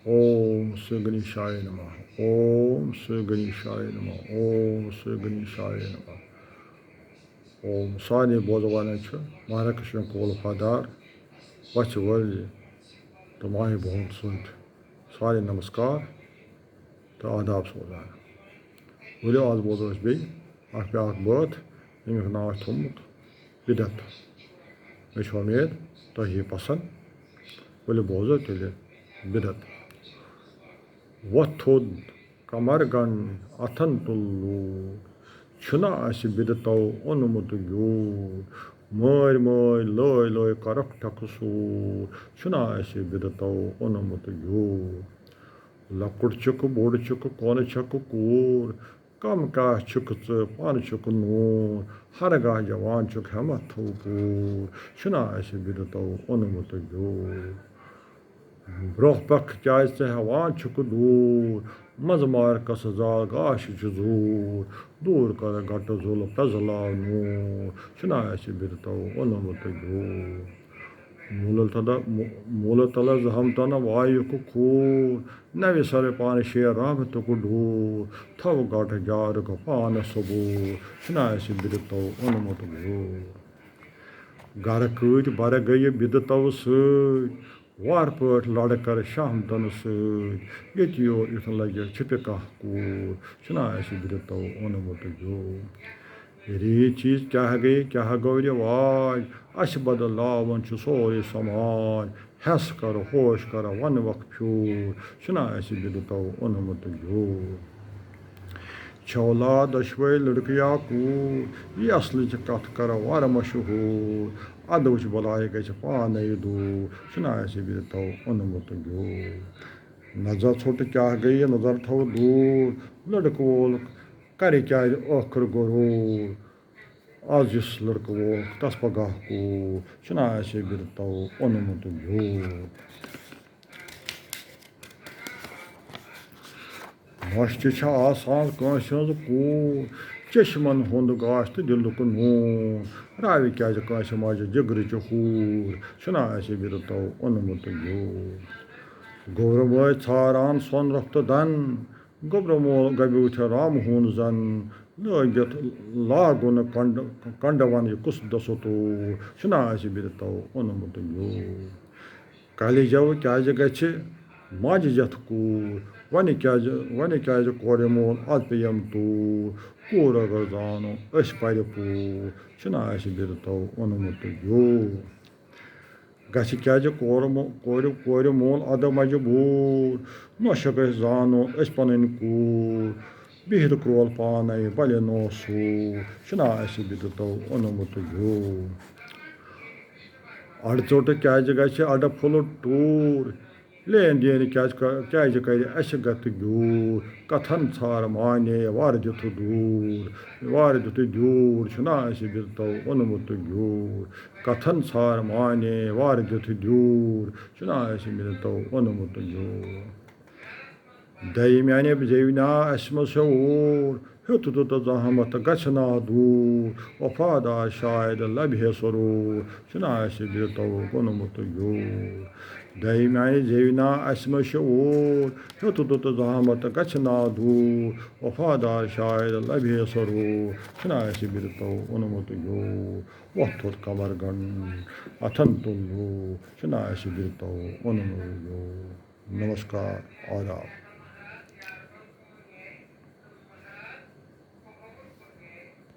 ओम श्री गणेशाय नमः। ओम श्री गणेशाय नमः। ओम श्री गणेशाय नमः। ओम सारे बोलवाने छ महाराष्ट्र को वफादार बच वर्ज तो माहे बहुत सुन सारे नमस्कार तो आदाब सोजान वो आज बोलो बे बात यमुक नाव थोमुत बिदत मे उम्मीद तुम पसंद वो बोजो तेल बिदत वथोद कमर गन अथन तुल्लूर छुना बिदतो ओनुमुत यूर मर मर लय लय करक टकसूर छुना बिदतो ओनुमुत यूर लकुड़ चुक बोड़ चुक कौन छक कूर कम का चुक पान चुक नूर हर गा जवान चुक हम थूपूर छुना बिदतो ओनुमुत यूर ब्रोह पख क्या हवान चुक दूर मज मार कस जाल गाश जूर दूर कर गट जुल पजला नूर छुना बिदतो ओनुमुत यूर मूल तल हम तन वायु खूर नवि सर पान शेर राम तुक ढूर थव गट जार पान सबूर छुना बिदतो ओनुमुत यूर गर कूट बर गई बिदतो वार पट लड़कर शाम तन सत योर इत लगे छिपे कह कूर छुना बिदतो ओनुमुत यूर री चीज क्या गई क्या गौ रिवाज अस बदलावन सोरे समाज हस कर होश कर वन वक फ्यूर छुना बिदतो ओनुमुत यूर छौला दशवे लड़किया कूर ये असल कथ कर वार मशहूर अदवच बलाय गज पान दूर छुना बिदतो ओनुमुत यूर नजर छोट क्या गई नजर थो दूर लड़क वोल करे क्या अखर गरूर आज इस लड़क वोल तस पगह कूर छुना बिदतो ओनुमुत यूर मश्त आसान कंस कूर चश्मन हुंद गाश तो दिलुक नूर रावि क्या कंस मज जिगर हूर छुना बिदतो ओनुमुत यूर गोबर वह छारान सोन रफ्त दन गोबर मोल गब्यूथ राम हून जन लगित लागुन कंडवन कुस दसतूर छुना बिदतो ओनुमुत यूर कल जव क्या गछ मज जथ कूर वन क्या कोर मोल अद पेयम तूर कूर अगर जानो अस पर पूर छुना बिदतो ओनुमुत यूर गछ क्या कोर मोल अद मजबूर नोश गस जानो अस पन कूर बिहर क्रोल पान बल नो सूर छुना बिदतो ओनुमुत यूर अड़ चोट क्या गछ अड़ फुल टूर लेन देन क्या कर अस गत दूर कथन छार माने वार दिथ दूर छुना बिदतो ओनुमुत यूर कथन छार माने वार दिथ दूर छुना बिदतो ओनुमुत यूर दई म्याने जेवना असम सऊर हुत तुत जहमत गछना दूर वफादार शायद लभे सरूर छुना बिदतो ओनुमुत यूर दई म्याने जेवना असम शऊर हुत तुत जहमत गछना दूर वफादार शायद लभे सरूर छुना बिदतो ओनुमुत यूर वथुत कमर गन अथन तुल्लू छुना बिदतो ओनुमुत यूर। नमस्कार आदाब।